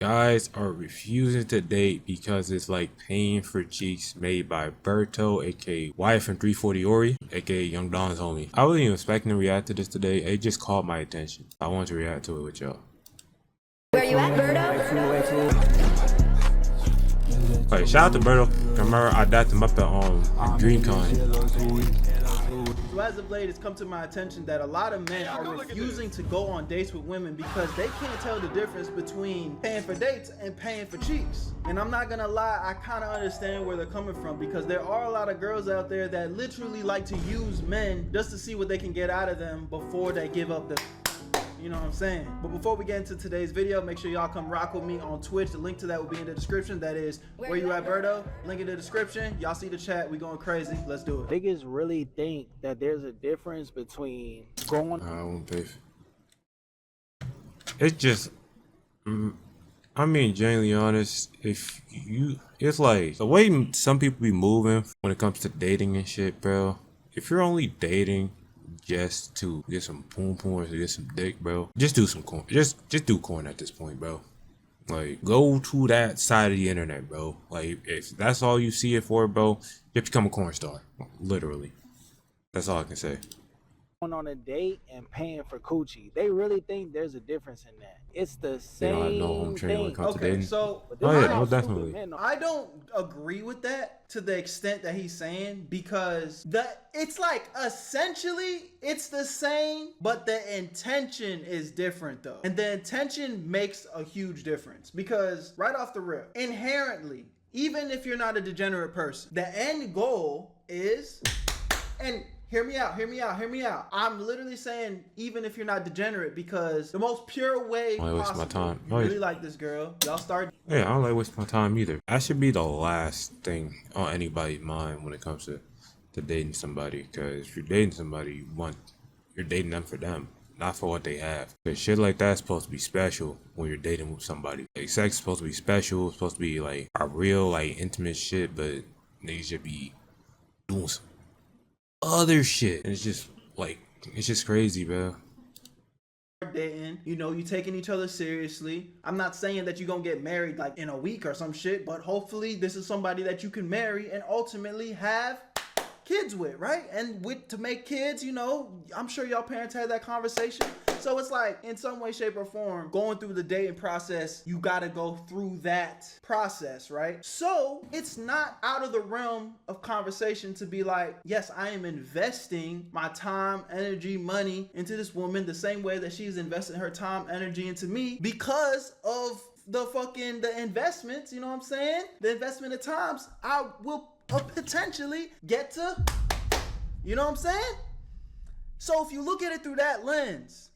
Guys are refusing to date because it's like Paying for Cheeks made by Berto, aka Wyatt from 340 Ori, aka Young Don's homie. I wasn't even expecting to react to this today. It just caught my attention. I want to react to it with y'all. Where you at, Berto? Wait, shout out to Berto. Remember, I dapped him up at DreamCon. So as of late, it's come to my attention that a lot of men are refusing to go on dates with women because they can't tell the difference between paying for dates and paying for cheeks. And I'm not gonna lie, I kind of understand where they're coming from because there are a lot of girls out there that literally like to use men just to see what they can get out of them before they give up the... You know what I'm saying? But before we get into today's video, make sure y'all come rock with me on Twitch. The link to that will be in the description. That is Where You At, Berto. Link in the description. Y'all see the chat. We going crazy. Let's do it. Niggas really think that there's a difference between going... I won't pay. It's just... I mean, genuinely honest, it's like the way some people be moving when it comes to dating and shit, bro. If you're only dating just to get some poom or to get some dick, bro, just do some corn. Just do corn at this point, bro. Like, go to that side of the internet, bro. Like, if that's all you see it for, bro, you have to become a corn star. Literally. That's all I can say. Going on a date and paying for coochie. They really think there's a difference in that. It's the They don't have same no home training when it comes to Okay, dating. so Oh yeah, no, definitely. I don't agree with that to the extent that he's saying because it's like essentially it's the same, but the intention is different though. And the intention makes a huge difference because right off the rip, inherently, even if you're not a degenerate person, the end goal is, and hear me out. I'm literally saying even if you're not degenerate because the most pure way possible. My time. You really like this girl. Y'all start. Yeah, I don't like wasting my time either. That should be the last thing on anybody's mind when it comes to dating somebody. Because if you're dating somebody, you're dating them for them, not for what they have. Because shit like that's supposed to be special when you're dating with somebody. Like, sex is supposed to be special. It's supposed to be like a real, like, intimate shit. But niggas should be doing some other shit. And it's just like, it's just crazy, bro. Dating, you know, you taking each other seriously. I'm not saying that you're gonna get married like in a week or some shit, but hopefully this is somebody that you can marry and ultimately have kids with, right? And to make kids, you know, I'm sure y'all parents had that conversation. So it's like, in some way, shape, or form, going through the dating process, you gotta go through that process, right? So it's not out of the realm of conversation to be like, yes, I am investing my time, energy, money into this woman the same way that she's investing her time, energy into me because of the investments, you know what I'm saying? The investment of times I will potentially get to, you know what I'm saying? So if you look at it through that lens,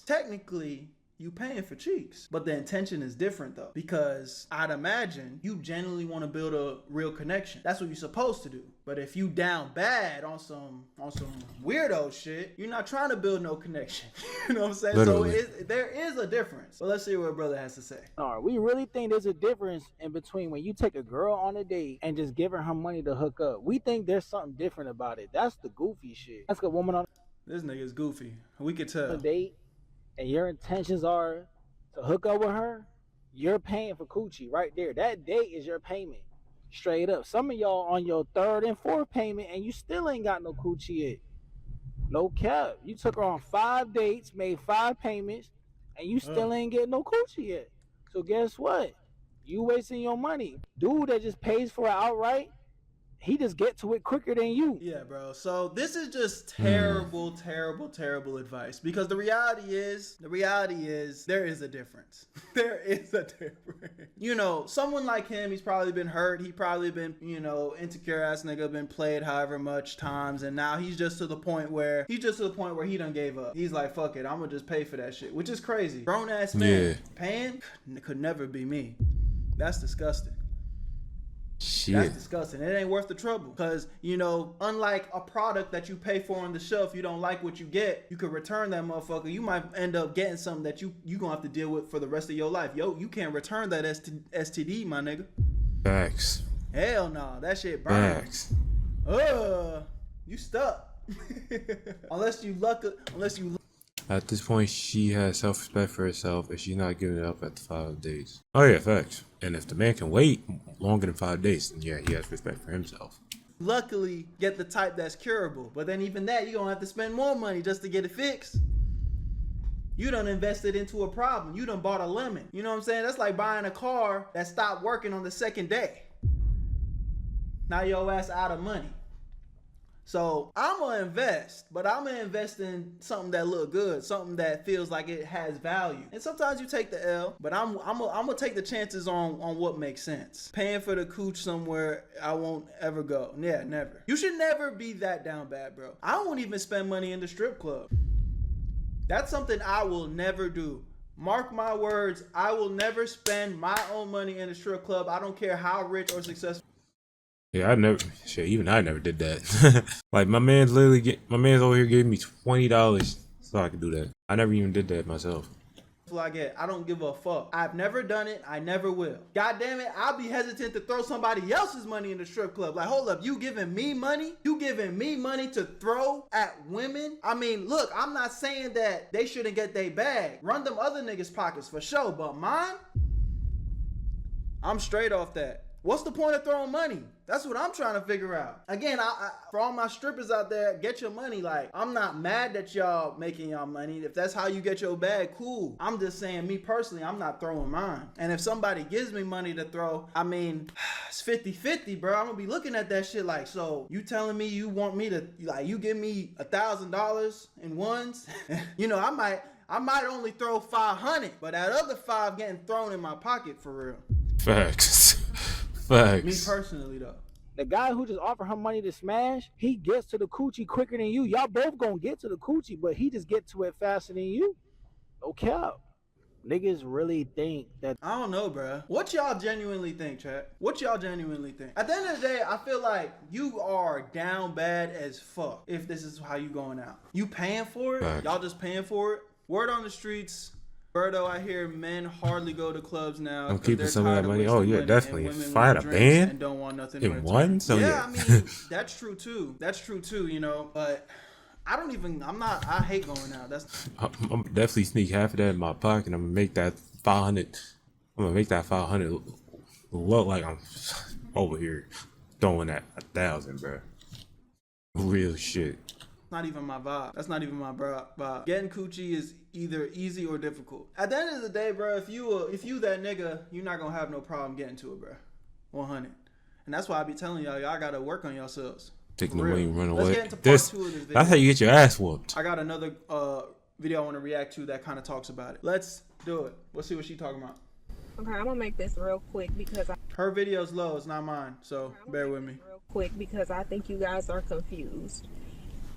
technically you paying for cheeks. But the intention is different though, because I'd imagine you genuinely want to build a real connection. That's what you're supposed to do. But if you down bad on some weirdo shit, you're not trying to build no connection. You know what I'm saying? Literally. So there is a difference. But let's see what brother has to say. No, we really think there's a difference in between when you take a girl on a date and just giving her money to hook up. We think there's something different about it. That's the goofy shit. That's a woman on This nigga's goofy. We could tell. a date and your intentions are to hook up with her, you're paying for coochie right there. That date is your payment. Straight up. Some of y'all on your third and fourth payment and you still ain't got no coochie yet. No cap. You took her on 5 dates, made 5 payments, and you still ain't getting no coochie yet. So guess what? You wasting your money. Dude that just pays for it outright, he just get to it quicker than you. Yeah, bro. So this is just terrible advice because the reality is there is a difference. There is a difference. You know, someone like him, he's probably been hurt. He probably been, you know, insecure ass nigga, been played however much times, and now he's just to the point where he done gave up. He's like, fuck it, I'm gonna just pay for that shit, which is crazy. Grown ass man paying could never be me. That's disgusting. Shit. That's disgusting. It ain't worth the trouble because, you know, unlike a product that you pay for on the shelf, you don't like what you get, you could return that motherfucker. You might end up getting something that you gonna have to deal with for the rest of your life. Yo, you can't return that STD, my nigga. Facts. Hell no, that shit burns. Facts. You stuck. unless you At this point, she has self-respect for herself, and she's not giving it up after 5 days. Oh yeah, facts. And if the man can wait longer than 5 days, then yeah, he has respect for himself. Luckily, get the type that's curable. But then even that, you're gonna have to spend more money just to get it fixed. You done invested into a problem. You done bought a lemon. You know what I'm saying? That's like buying a car that stopped working on the second day. Now your ass out of money. So I'm gonna invest, but I'm gonna invest in something that look good, something that feels like it has value. And sometimes you take the L, but I'm gonna take the chances on what makes sense. Paying for the cooch somewhere I won't ever go. Yeah, never. You should never be that down bad, bro. I won't even spend money in the strip club. That's something I will never do. Mark my words, I will never spend my own money in a strip club. I don't care how rich or successful. Yeah, I never did that. Like my man's over here giving me $20 so I could do that. I never even did that myself. I get. I don't give a fuck. I've never done it. I never will. God damn it, I'll be hesitant to throw somebody else's money in the strip club. Like, hold up, you giving me money? You giving me money to throw at women? I mean, look, I'm not saying that they shouldn't get their bag. Run them other niggas' pockets for sure, but mine? I'm straight off that. What's the point of throwing money? That's what I'm trying to figure out. Again, for all my strippers out there, get your money. Like, I'm not mad that y'all making y'all money. If that's how you get your bag, cool. I'm just saying, me personally, I'm not throwing mine. And if somebody gives me money to throw, I mean, it's 50-50, bro. I'm gonna be looking at that shit like, so you telling me you want me to, like, you give me $1,000 in ones? You know, I might only throw 500, but that other 5 getting thrown in my pocket for real. Facts. Facts. Me personally, though. The guy who just offered her money to smash, he gets to the coochie quicker than you. Y'all both gonna get to the coochie, but he just get to it faster than you. No cap. Niggas really think that. I don't know, bro. What y'all genuinely think, chat? What y'all genuinely think? At the end of the day, I feel like you are down bad as fuck if this is how you going out. You paying for it? Facts. Y'all just paying for it? Word on the streets. Birdo, I hear men hardly go to clubs now. I'm keeping some of tired that money. wasting Oh yeah, money, definitely. and women If I had a want drinks band and don't want nothing in return. one, so yeah, yeah. I mean, that's true too. That's true too, you know, but I hate going out. I'm definitely sneak half of that in my pocket. I'm gonna make that 500. I'm gonna make that 500 look like I'm over here throwing that 1,000, bro. Real shit. Not even my vibe. That's not even my vibe. Getting coochie is either easy or difficult. At the end of the day, bro, if you that nigga, you're not gonna have no problem getting to it, bro. 100. And that's why I be telling y'all gotta work on yourselves. Taking the money and run Let's away. get into part 2 of this video. That's how you get your ass whooped. I got another video I want to react to that kind of talks about it. Let's do it. Let's see what she's talking about. Okay, I'm gonna make this real quick because Her video's low, it's not mine, so bear with me. real quick because I think you guys are confused.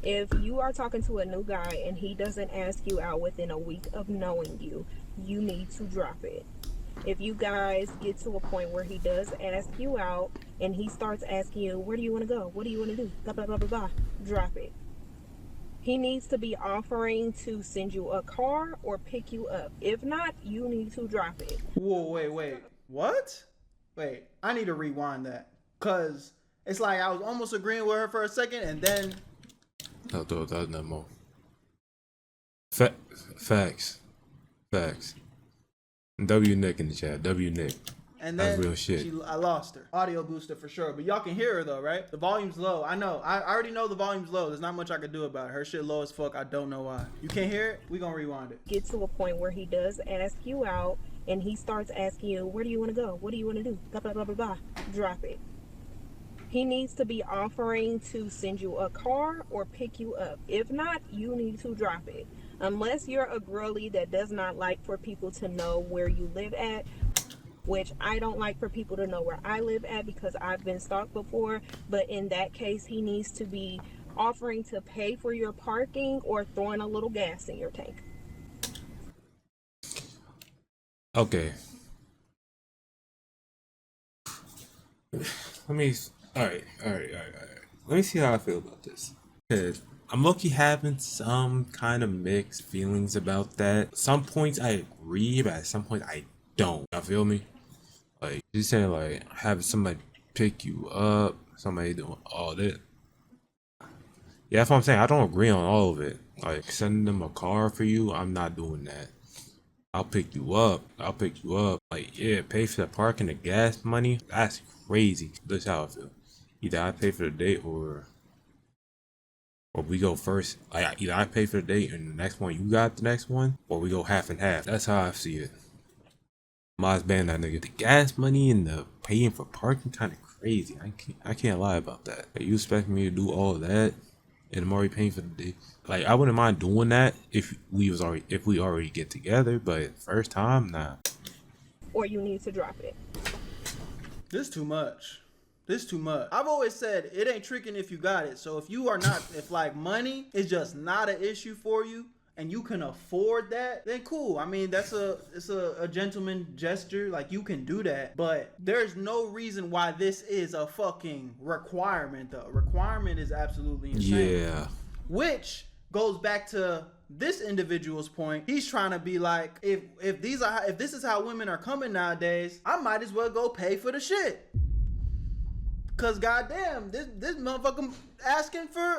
If you are talking to a new guy and he doesn't ask you out within a week of knowing you, you need to drop it. If you guys get to a point where he does ask you out and he starts asking you, where do you want to go? What do you want to do? Blah, blah, blah, blah, blah. Drop it. He needs to be offering to send you a car or pick you up. If not, you need to drop it. Whoa, wait. What? Wait, I need to rewind that. Because it's like I was almost agreeing with her for a second and then... I'll throw that no more. Facts. W Nick in the chat. W Nick. And That's then real shit. I lost her. Audio booster for sure. But y'all can hear her though, right? The volume's low. I know. I already know the volume's low. There's not much I could do about it. Her shit low as fuck. I don't know why. You can't hear it? We gonna rewind it. Get to a point where he does ask you out and he starts asking you, where do you want to go? What do you want to do? Blah, blah, blah, blah, blah. Drop it. He needs to be offering to send you a car or pick you up. If not, you need to drop it. Unless you're a girly that does not like for people to know where you live at, which I don't like for people to know where I live at because I've been stalked before. But in that case, he needs to be offering to pay for your parking or throwing a little gas in your tank. Okay. All right. Let me see how I feel about this. Cause I'm low-key having some kind of mixed feelings about that. At some points I agree, but at some points I don't. Y'all feel me? Like you saying, like having somebody pick you up, somebody doing all that. Yeah, that's what I'm saying. I don't agree on all of it. Like sending them a car for you, I'm not doing that. I'll pick you up. I'll pick you up. Like, yeah, pay for the parking, the gas money. That's crazy. That's how I feel. Either I pay for the date or we go first. Like either I pay for the date and the next one you got the next one, or we go half and half. That's how I see it. Miles ban that nigga. The gas money and the paying for parking kind of crazy. I can't lie about that. Like, you expect me to do all of that, and I'm already paying for the day. Like, I wouldn't mind doing that if we already get together, but first time, nah. or you need to drop it. This too much. This too much. I've always said it ain't tricking if you got it. So if you are not, if like money is just not an issue for you and you can afford that, then cool. I mean, it's a gentleman gesture. Like, you can do that. But there's no reason why this is a fucking requirement, though. Requirement is absolutely insane. Yeah. Which goes back to this individual's point. He's trying to be like, if this is how women are coming nowadays, I might as well go pay for the shit. Cause goddamn, this motherfucker asking for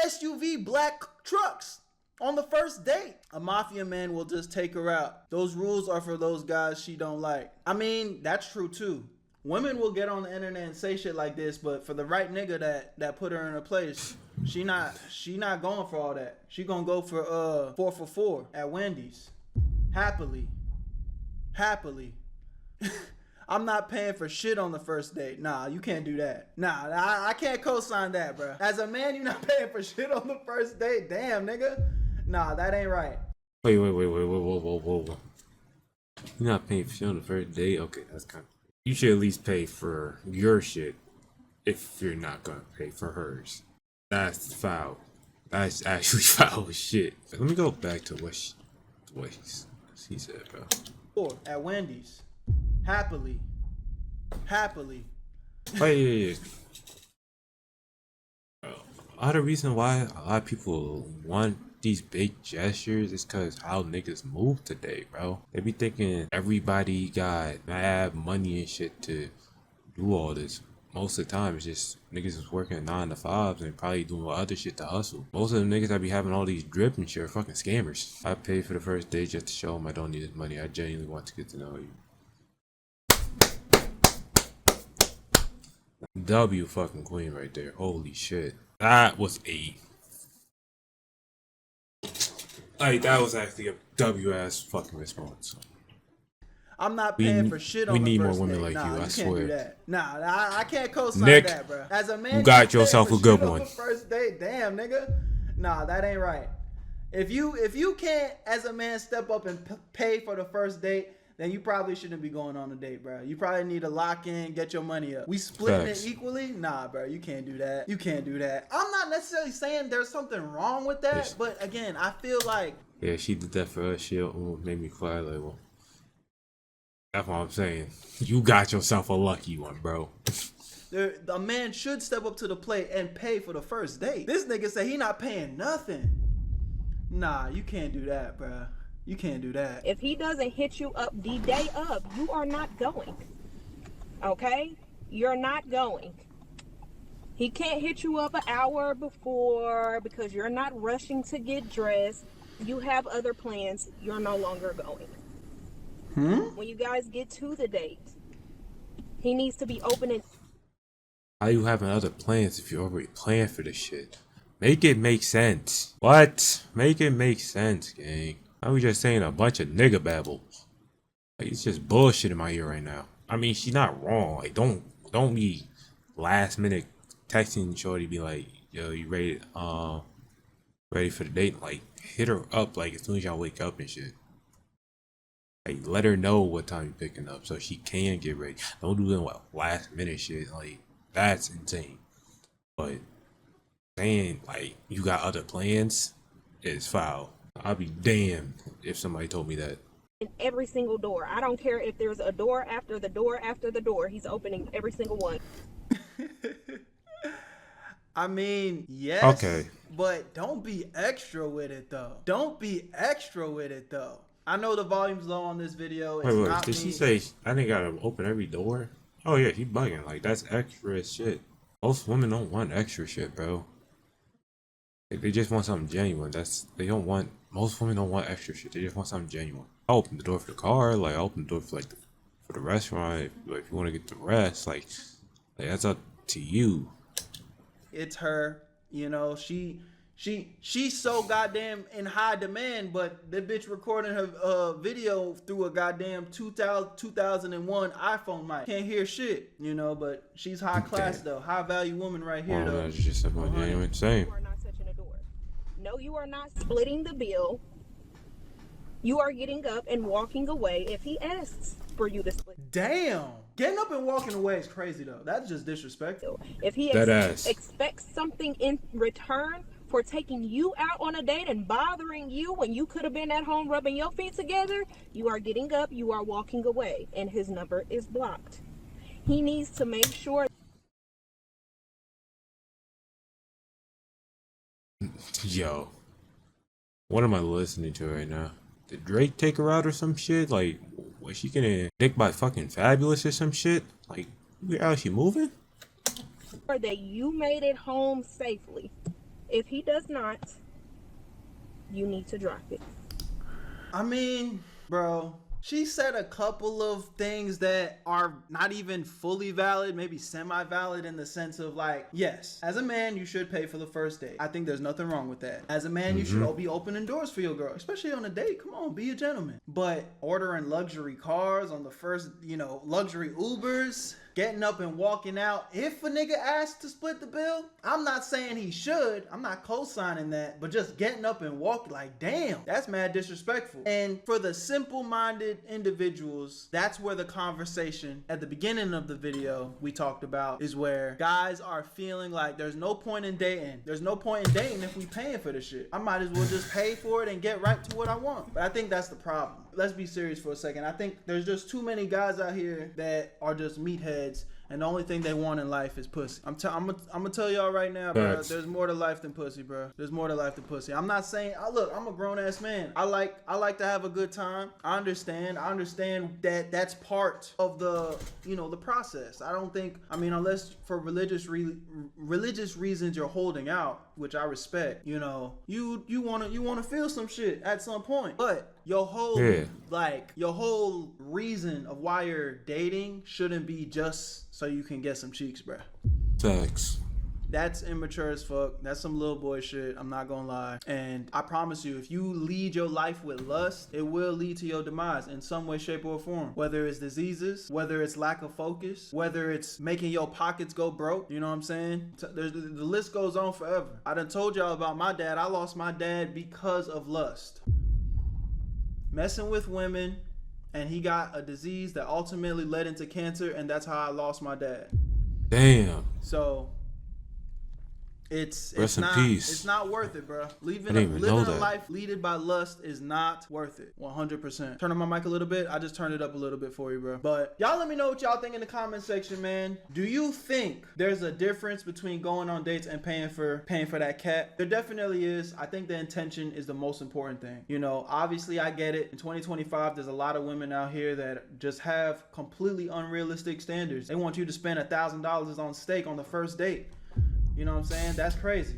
SUV black trucks on the first date. A mafia man will just take her out. Those rules are for those guys she don't like. I mean, that's true too. Women will get on the internet and say shit like this, but for the right nigga that put her in her place, she not going for all that. She gonna go for 4 for 4 at Wendy's. Happily. I'm not paying for shit on the first date. Nah, you can't do that. Nah, I can't co-sign that, bro. As a man, you're not paying for shit on the first date. Damn, nigga. Nah, that ain't right. Wait, whoa. You're not paying for shit on the first date? Okay, that's kind of... You should at least pay for your shit if you're not gonna pay for hers. That's foul. That's actually foul as shit. Let me go back to what he said, bro. Or at Wendy's. Happily. Wait. The reason why a lot of people want these big gestures is because how niggas move today, bro. They be thinking everybody got mad money and shit to do all this. Most of the time, it's just niggas is working 9 to 5s and probably doing other shit to hustle. Most of them niggas that be having all these drip and shit are fucking scammers. I paid for the first date just to show them I don't need this money. I genuinely want to get to know you. W fucking queen right there. Holy shit. That was that was actually a W ass fucking response. I'm not paying for shit on the first date. We need more women like you, I swear. Can't do that. Nah, I can't co-sign that, bro. As a man, you got yourself a good one. On the first date, damn, nigga. Nah, that ain't right. If you can't, as a man, step up and pay for the first date, then you probably shouldn't be going on a date, bro. You probably need to lock in, get your money up. We splitting it equally? Nah, bro, you can't do that. You can't do that. I'm not necessarily saying there's something wrong with that, but again, I feel like... Yeah, she did that for us. She made me cry like, well... That's what I'm saying. You got yourself a lucky one, bro. A man should step up to the plate and pay for the first date. This nigga say he not paying nothing. Nah, you can't do that, bro. You can't do that. If he doesn't hit you up the day of, you are not going. Okay? You're not going. He can't hit you up an hour before because you're not rushing to get dressed. You have other plans. You're no longer going. When you guys get to the date, he needs to be open and... How you having other plans if you already planned for this shit? Make it make sense. What? Make it make sense, gang. How we just saying a bunch of nigga babble? Like, it's just bullshit in my ear right now. I mean, she's not wrong. Like, don't be last minute texting shorty be like, yo, you ready for the date? Like, hit her up like as soon as y'all wake up and shit. Like, let her know what time you're picking up so she can get ready. Don't do that last minute shit. Like, that's insane. But saying like you got other plans is foul. I'd be damned if somebody told me that. In every single door. I don't care if there's a door after the door after the door. He's opening every single one. I mean, yes. Okay. But don't be extra with it though. I know the volume's low on this video. Wait, did she say I didn't gotta open every door? Oh yeah, she bugging. Like, that's extra as shit. Most women don't want extra shit, bro. They just want something genuine. They don't want, most women don't want extra shit. They just want something genuine. I open the door for the car, like I open the door for for the restaurant. If you want to get the rest, like that's up to you. It's her, you know, she's so goddamn in high demand, but the bitch recording her video through a goddamn 2001 iPhone mic. Can't hear shit, you know, but she's high class though. High value woman right here though. That's just something genuine. Same. You are not touching the door. No, you are not splitting the bill. You are getting up and walking away if he asks for you to split. Damn. Getting up and walking away is crazy though. That's just disrespectful. If he expects something in return for taking you out on a date and bothering you when you could have been at home rubbing your feet together, you are getting up, you are walking away, and his number is blocked. He needs to make sure. Yo, what am I listening to right now? Did Drake take her out or some shit? Like, was she getting dick by fucking Fabulous or some shit? Like, how is she moving? That you made it home safely. If he does not, you need to drop it. I mean, bro, she said a couple of things that are not even fully valid, maybe semi-valid in the sense of like, yes, as a man, you should pay for the first date. I think there's nothing wrong with that. As a man, you should be opening doors for your girl, especially on a date. Come on, be a gentleman. But ordering luxury cars on the first, you know, luxury Ubers, getting up and walking out. If a nigga asks to split the bill, I'm not saying he should. I'm not co-signing that. But just getting up and walking, like, damn, that's mad disrespectful. And for the simple-minded individuals, that's where the conversation at the beginning of the video we talked about is where guys are feeling like there's no point in dating. There's no point in dating if we paying for this shit. I might as well just pay for it and get right to what I want. But I think that's the problem. Let's be serious for a second. I think there's just too many guys out here that are just meatheads, and the only thing they want in life is pussy. I'm gonna tell y'all right now, bro. There's more to life than pussy, bro. There's more to life than pussy. I'm not saying, look, I'm a grown ass man. I like to have a good time. I understand that that's part of the, you know, the process. I don't think, I mean, unless for religious reasons you're holding out, which I respect, you know, you wanna feel some shit at some point. But your whole your whole reason of why you're dating shouldn't be just so you can get some cheeks, bruh. Facts. That's immature as fuck. That's some little boy shit. I'm not gonna lie. And I promise you, if you lead your life with lust, it will lead to your demise in some way, shape, or form. Whether it's diseases, whether it's lack of focus, whether it's making your pockets go broke. You know what I'm saying? The list goes on forever. I done told y'all about my dad. I lost my dad because of lust. Messing with women, and he got a disease that ultimately led into cancer, and that's how I lost my dad. Damn. So it's Rest in not peace. It's not worth it, bro. Living I didn't even know a that. life led by lust is not worth it. 100%. Turn on my mic a little bit. I just turned it up a little bit for you, bro. But y'all let me know what y'all think in the comment section, man. Do you think there's a difference between going on dates and paying for that cat? There definitely is. I think the intention is the most important thing. You know, obviously I get it. In 2025, there's a lot of women out here that just have completely unrealistic standards. They want you to spend $1,000 on steak on the first date. You know what I'm saying? That's crazy.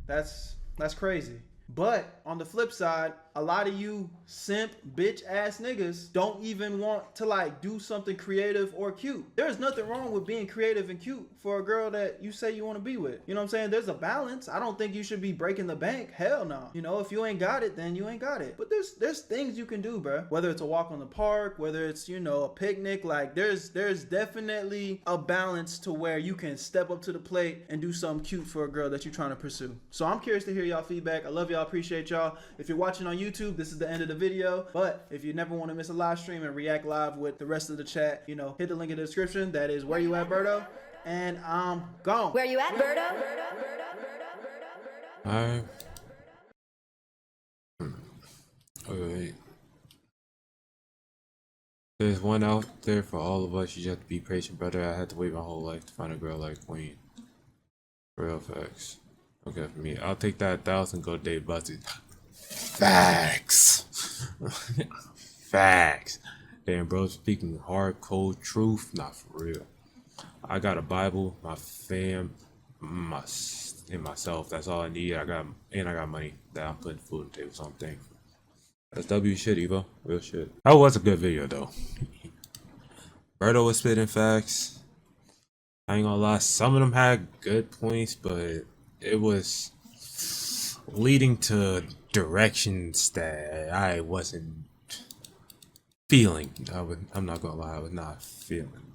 That's crazy. But on the flip side, a lot of you simp bitch ass niggas don't even want to like do something creative or cute. There's nothing wrong with being creative and cute for a girl that you say you want to be with. You know what I'm saying? There's a balance. I don't think you should be breaking the bank. Hell no. You know, if you ain't got it, then you ain't got it. But there's things you can do, bro. Whether it's a walk on the park, whether it's, you know, a picnic, like there's definitely a balance to where you can step up to the plate and do something cute for a girl that you're trying to pursue. So I'm curious to hear y'all feedback. I love y'all, appreciate y'all. If you're watching on YouTube, this is the end of the video. But if you never want to miss a live stream and react live with the rest of the chat, you know, hit the link in the description. That is Where You At, Berto? And I'm gone. Where you at, Berto? Alright. Wait. There's one out there for all of us. You just have to be patient, brother. I had to wait my whole life to find a girl like Queen. Real facts. Okay, for me, I'll take that 1,000. Go date Bugsy. Facts. Facts. Damn, bro, speaking hard, cold truth. Not for real. I got a Bible, my fam, my in myself. That's all I need. I got money that I'm putting food on the table. So I'm thankful. That's W shit, Evo. Real shit. That was a good video though. Berto was spitting facts. I ain't gonna lie, some of them had good points, but it was leading to directions that I wasn't feeling. I'm not gonna lie, I was not feeling.